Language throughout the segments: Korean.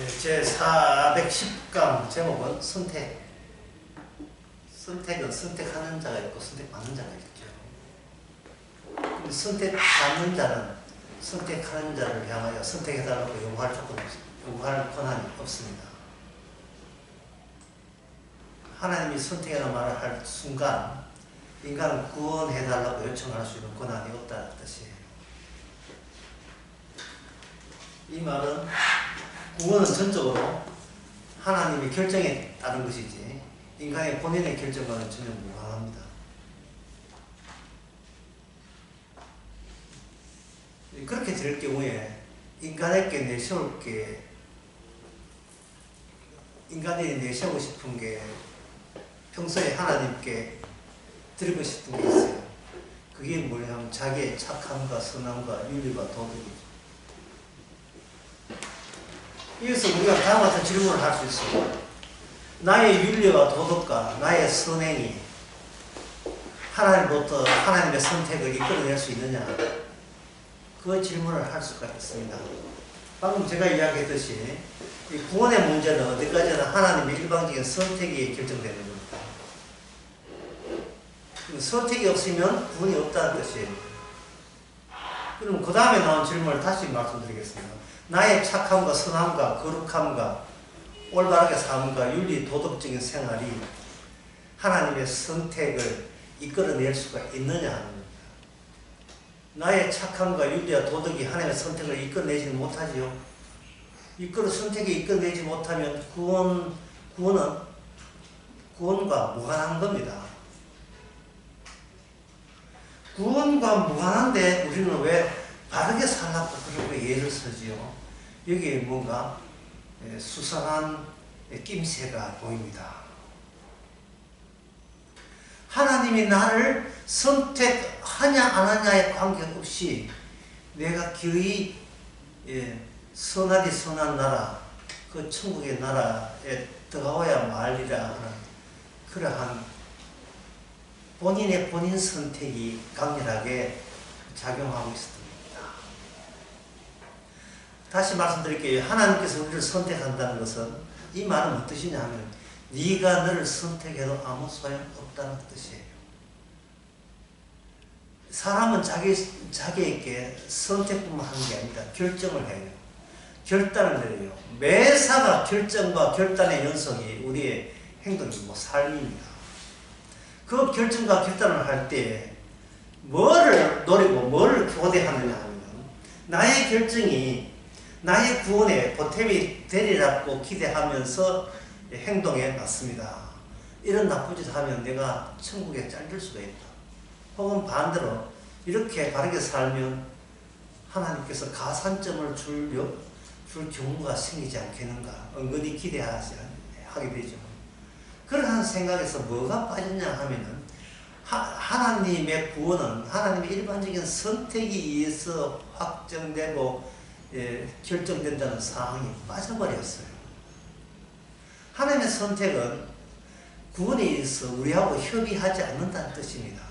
제 410강 제목은 선택. 선택은 선택하는 자가 있고 선택받는 자가 있죠. 선택받는 자는 선택하는 자를 향하여 선택해달라고 요구할 권한이 없습니다. 하나님이 선택이라는 말을 할 순간 인간은 구원해달라고 요청할 수 있는 권한이 없다는 뜻이에요. 이 말은 구원은 전적으로 하나님의 결정에 따른 것이지 인간의 본인의 결정과는 전혀 무관합니다. 그렇게 될 경우에 인간에게 내세울 게, 인간이 내세우고 싶은 게 평소에 하나님께 드리고 싶은 게 있어요. 그게 뭐냐면 자기의 착함과 선함과 윤리와 도덕이죠. 여기서 우리가 다음과 같은 질문을 할 수 있어요. 나의 윤리와 도덕과 나의 선행이 하나님으로부터 하나님의 선택을 이끌어낼 수 있느냐? 그 질문을 할 수가 있습니다. 방금 제가 이야기했듯이 이 구원의 문제는 어디까지나 하나님의 일방적인 선택이 결정되는 겁니다. 선택이 없으면 구원이 없다는 뜻이에요. 그럼 그 다음에 나온 질문을 다시 말씀드리겠습니다. 나의 착함과 선함과 거룩함과 올바르게 삶과 윤리 도덕적인 생활이 하나님의 선택을 이끌어낼 수가 있느냐 하는 겁니다. 나의 착함과 윤리와 도덕이 하나님의 선택을 이끌어내지 못하지요. 선택이 이끌어내지 못하면 구원은 구원과 무관한 겁니다. 구원과 무관한데 우리는 왜 바르게 살라고 그러고 예를 쓰지요? 여기에 뭔가 수상한 낌새가 보입니다. 하나님이 나를 선택하냐 안 하냐에 관계없이 내가 기어이 선하디 선한 나라, 그 천국의 나라에 들어가야 말리라 하는 그러한 본인의 본인 선택이 강렬하게 작용하고 있습니다. 다시 말씀드릴게요. 하나님께서 우리를 선택한다는 것은 이 말은 무슨 뜻이냐 하면 네가 너를 선택해도 아무 소용없다는 뜻이에요. 사람은 자기에게 선택뿐만 하는 게 아닙니다. 결정을 해요. 결단을 내려요. 매사가 결정과 결단의 연속이 우리의 행동이고 삶입니다. 그 결정과 결단을 할 때 뭐를 노리고 뭐를 교대하느냐 하면 나의 결정이 나의 구원에 보탬이 되리라고 기대하면서 행동에 맞습니다. 이런 나쁜 짓을 하면 내가 천국에 잘릴 수가 있다. 혹은 반대로 이렇게 바르게 살면 하나님께서 가산점을 줄 경우가 생기지 않겠는가 은근히 하게 되죠. 그러한 생각에서 뭐가 빠졌냐 하면은 하나님의 구원은 하나님의 일반적인 선택에 의해서 확정되고 결정된다는 사항이 빠져버렸어요. 하나님의 선택은 구원에 의해서 우리하고 협의하지 않는다는 뜻입니다.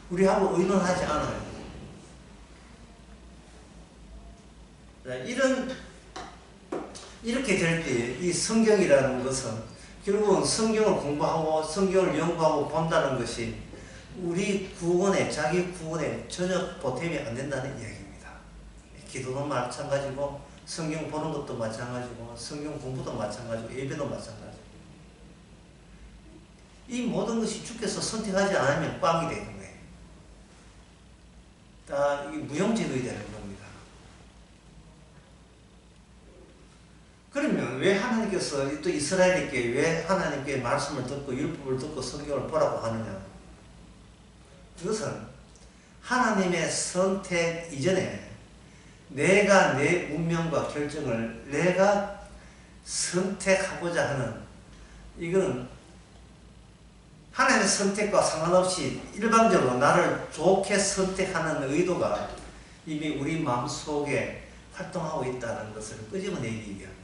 우리하고 의논하지 않아요. 이렇게 될 때 이 성경이라는 것은 결국은 성경을 공부하고 성경을 연구하고 본다는 것이 우리 구원에, 자기 구원에 전혀 보탬이 안 된다는 이야기입니다. 기도도 마찬가지고 성경 보는 것도 마찬가지고 성경 공부도 마찬가지고 예배도 마찬가지고 이 모든 것이 주께서 선택하지 않으면 꽝이 되는 거예요. 다 무용지물이 되는 겁니다. 그러면 왜 하나님께서 또 이스라엘에게 왜 하나님께 말씀을 듣고 율법을 듣고 성경을 보라고 하느냐? 그것은 하나님의 선택 이전에 내가 내 운명과 결정을 내가 선택하고자 하는 이거는 하나님의 선택과 상관없이 일방적으로 나를 좋게 선택하는 의도가 이미 우리 마음속에 활동하고 있다는 것을 끄집어내기 위함이에요.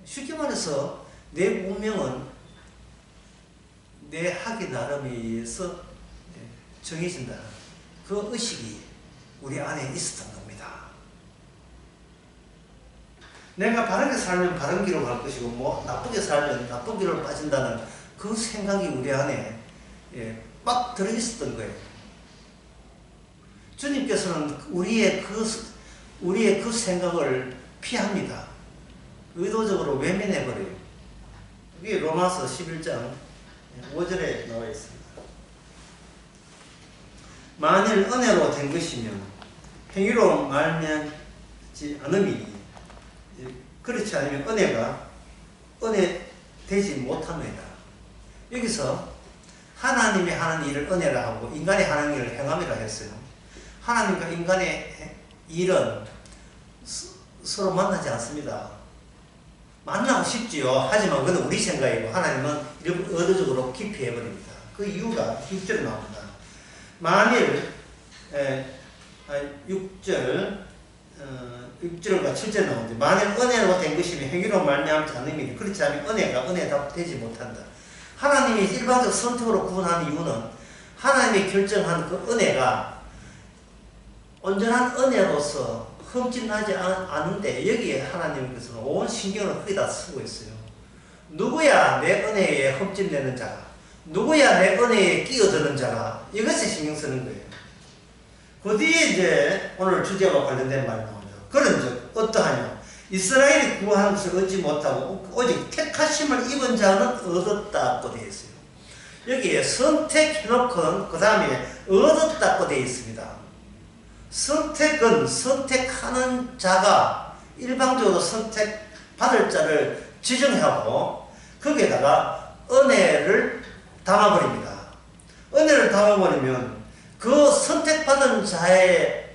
쉽게 말해서 내 운명은 내 하기 나름에 의해서 정해진다는 그 의식이 우리 안에 있었던 겁니다. 내가 바르게 살면 바른 길로 갈 것이고 뭐 나쁘게 살면 나쁜 길로 빠진다는 그 생각이 우리 안에 막 들어있었던 거예요. 주님께서는 우리의 그 생각을 피합니다. 의도적으로 외면해버려요. 이게 로마서 11장 5절에 나와 있습니다. 만일 은혜로 된 것이면 행위로 말미암지 않음이니 그렇지 않으면 은혜가 은혜 되지 못합니다. 여기서 하나님이 하는 일을 은혜라 하고 인간이 하는 일을 행함이라 했어요. 하나님과 인간의 일은 서로 만나지 않습니다. 만나고 싶지요. 하지만 그건 우리 생각이고 하나님은 의도적으로 깊이 해버립니다. 그 이유가 6절에 나옵니다. 만일 6절과 7절에 나오는데 만일 은혜로 된 것이면 행위로 말미암지 않음이니 그렇지 않으면 은혜가 은혜답 되지 못한다. 하나님이 일반적 선택으로 구원한 이유는 하나님이 결정한 그 은혜가 온전한 은혜로서 흠집나지 않은데 여기에 하나님께서는 온 신경을 거기다 쓰고 있어요. 누구야 내 은혜에 흠집내는 자가, 누구야 내 은혜에 끼어드는 자가, 이것에 신경 쓰는 거예요. 그 뒤에 이제 오늘 주제와 관련된 말이 나옵니다. 그런즉 어떠하냐 이스라엘이 구한 것을 얻지 못하고 오직 택하심을 입은 자는 얻었다고 되어 있어요. 여기에 선택해놓고 그 다음에 얻었다고 되어 있습니다. 선택은 선택하는 자가 일방적으로 선택받을 자를 지정하고 거기에다가 은혜를 담아버립니다. 은혜를 담아버리면 그 선택받은 자의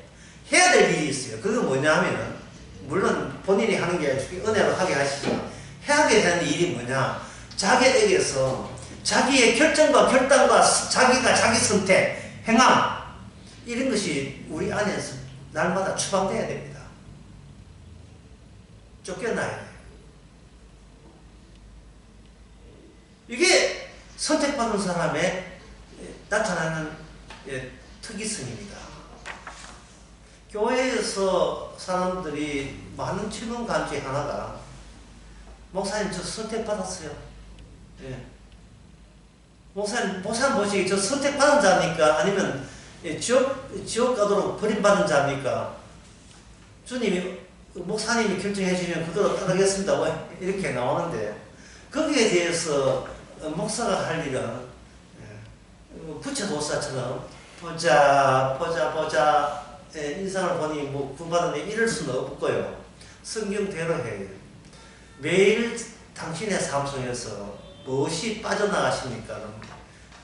해야 될 일이 있어요. 그게 뭐냐 하면 물론 본인이 하는 게 은혜로 하게 하시지만 하게 되는 일이 뭐냐, 자기에게서 자기의 결정과 결단과 자기가 자기 선택, 행함 이런 것이 우리 안에서 날마다 추방돼야 됩니다. 쫓겨나야 돼요. 이게 선택받은 사람의 나타나는 특이성입니다. 교회에서 사람들이 많은 질문 가운데 하나가 목사님 저 선택받았어요. 예. 목사님 보시기에 저 선택받은 자입니까? 아니면 지옥 가도록 버림받은 자입니까? 주님이 목사님이 결정해 주시면 그대로 따르겠습니다. 이렇게 나오는데 거기에 대해서 목사가 할 일은 부처도사처럼 보자 인상을 보니 뭐 구받았는데 이럴 수는 없고요. 성경대로 해요. 매일 당신의 삶 속에서 무엇이 빠져나가십니까?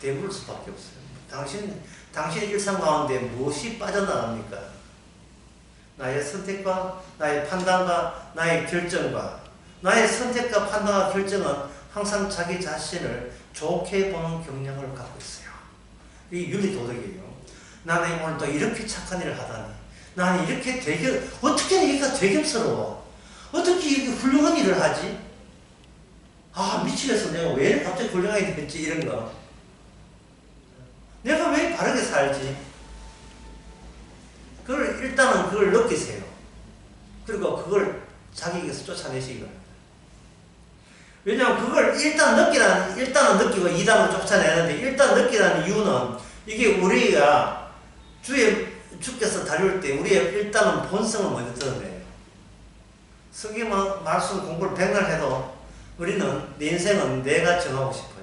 대부를 수밖에 없어요. 당신의 일상 가운데 무엇이 빠져나갑니까? 나의 선택과 나의 판단과 나의 결정과 나의 선택과 판단과 결정은 항상 자기 자신을 좋게 보는 경향을 갖고 있어요. 이게 윤리도덕이에요. 나는 오늘 또 이렇게 착한 일을 하다니, 나는 이렇게 어떻게 얘가 되겹스러워, 어떻게 이렇게 훌륭한 일을 하지? 아 미치겠어. 내가 왜 갑자기 훌륭하게 됐지? 이런 거. 내가 왜 바르게 살지? 일단은 그걸 느끼세요. 그리고 그걸 자기에게서 쫓아내시기 바랍니다. 왜냐하면 그걸 일단은 느끼고 2단으로 쫓아내는데 일단 느끼라는 이유는 이게 우리가 주께서 다룰 때 우리의 일단은 본성을 먼저 드러내요. 성경 말씀 공부를 100날 해도 우리는 내 인생은 내가 정하고 싶어요.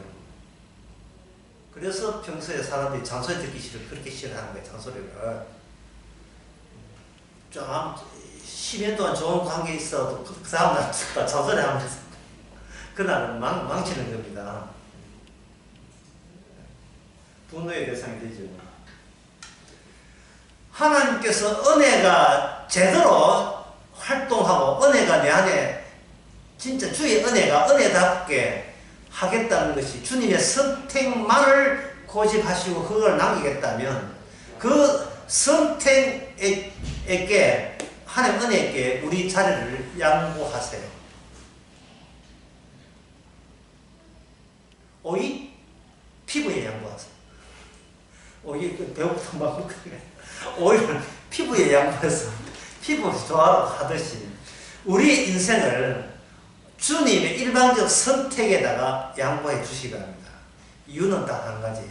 그래서 평소에 사람들이 잔소리 듣기 그렇게 싫어하는 거예요. 잔소리를. 좀 10년 동안 좋은 관계 있어도 그 다음날 잔소리 하면서 그날은 망치는 겁니다. 분노의 대상이 되죠. 하나님께서 은혜가 제대로 활동하고 은혜가 내 안에 진짜 주의 은혜가 은혜답게 하겠다는 것이 주님의 선택만을 고집하시고 그걸 남기겠다면 그 선택에게 하나님 은혜에게 우리 자리를 양보하세요. 오이 피부에 양보하세요. 오이 배고프다 먹는 오이를 피부에 양보해서 피부 좋아하듯이 우리 인생을 주님의 일방적 선택에다가 양보해 주시기 바랍니다. 이유는 딱 한 가지.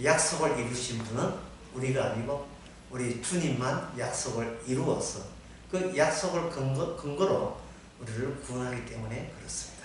약속을 이루신 분은 우리가 아니고 우리 주님만 약속을 이루어서 그 약속을 근거로 우리를 구원하기 때문에 그렇습니다.